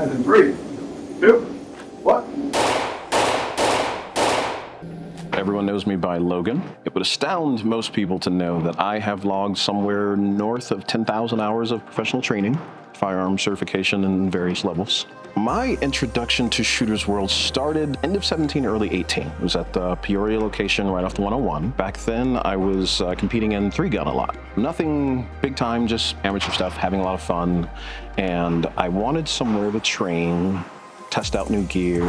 And in 3, 2, 1. Everyone knows me by Logan. It would astound most people to know that I have logged somewhere north of 10,000 hours of professional training, firearm certification in various levels. My introduction to Shooter's World started end of 17, early 18. It was at the Peoria location right off the 101. Back then, I was competing in 3-gun a lot. Nothing big time, just amateur stuff, having a lot of fun. And I wanted somewhere to train, test out new gear,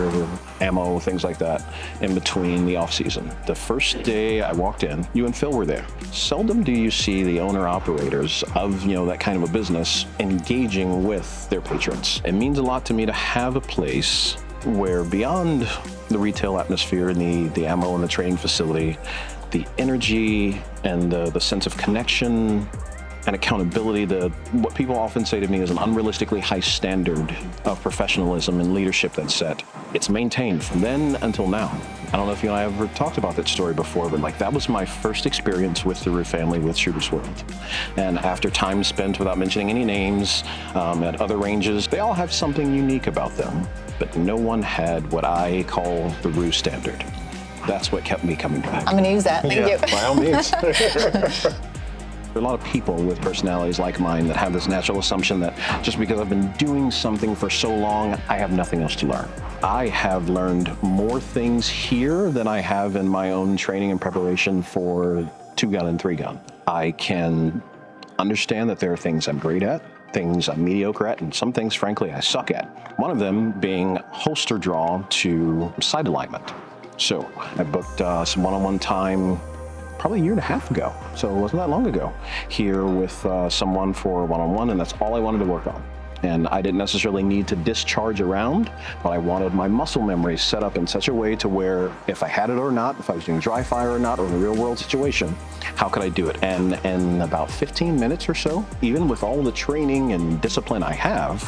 ammo, things like that, in between the off season. The first day I walked in, you and Phil were there. Seldom do you see the owner-operators of, that kind of a business engaging with their patrons. It means a lot to me to have a place where beyond the retail atmosphere and the ammo and the training facility, the energy and the sense of connection and accountability, what people often say to me is an unrealistically high standard of professionalism and leadership that's set. It's maintained from then until now. I don't know if you and I ever talked about that story before, but that was my first experience with the Roof family with Shooter's World. And after time spent, without mentioning any names, at other ranges, they all have something unique about them, but no one had what I call the Roof standard. That's what kept me coming back. I'm gonna use that, thank you. By all means. There are a lot of people with personalities like mine that have this natural assumption that just because I've been doing something for so long, I have nothing else to learn. I have learned more things here than I have in my own training and preparation for 2-gun and 3-gun. I can understand that there are things I'm great at, things I'm mediocre at, and some things, frankly, I suck at. One of them being holster draw to sight alignment. So I booked some one-on-one time probably a year and a half ago, so it wasn't that long ago, here with someone for one-on-one, and that's all I wanted to work on. And I didn't necessarily need to discharge around, but I wanted my muscle memory set up in such a way to where if I had it or not, if I was doing dry fire or not, or in a real world situation, how could I do it? And in about 15 minutes or so, even with all the training and discipline I have,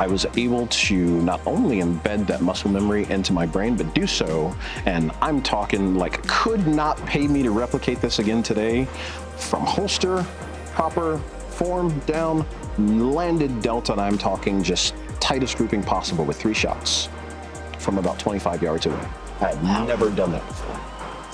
I was able to not only embed that muscle memory into my brain, but do so, and I'm talking could not pay me to replicate this again today, from holster, hopper, form, down, landed delta, and I'm talking just tightest grouping possible with 3 shots from about 25 yards away. I had never done that before.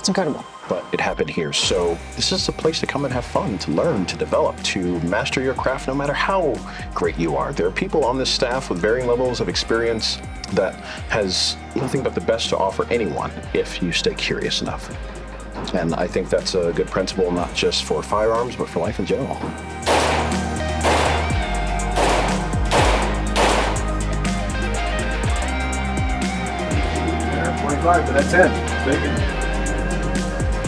It's incredible. But it happened here. So this is a place to come and have fun, to learn, to develop, to master your craft no matter how great you are. There are people on this staff with varying levels of experience that has nothing but the best to offer anyone if you stay curious enough. And I think that's a good principle, not just for firearms, but for life in general. 25, but that's 10. Taken.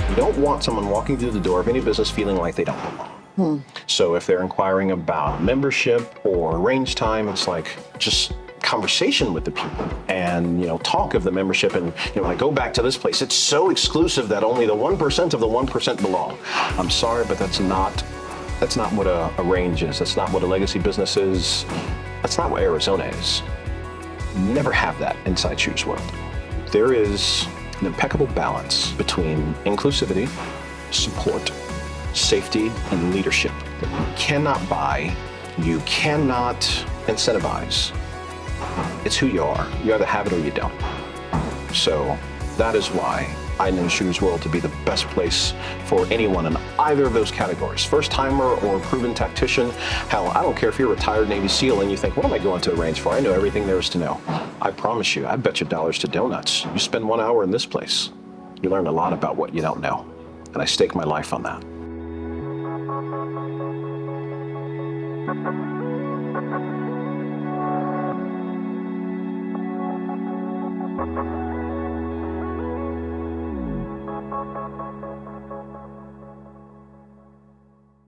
You don't want someone walking through the door of any business feeling like they don't belong. So if they're inquiring about membership or range time, it's just conversation with the people and talk of the membership, and I go back to this place, it's so exclusive that only the 1% of the 1% belong. I'm sorry, but that's not what a range is. That's not what a legacy business is. That's not what Arizona is. Never have that inside Shooter's World. There is an impeccable balance between inclusivity, support, safety, and leadership that you cannot buy, you cannot incentivize. It's who you are. You either have it or you don't. So that is why I know Shooter's World to be the best place for anyone in either of those categories. First timer or proven tactician. Hell, I don't care if you're a retired Navy SEAL and you think, what am I going to a range for? I know everything there is to know. I promise you, I bet you dollars to donuts. You spend 1 hour in this place, you learn a lot about what you don't know. And I stake my life on that.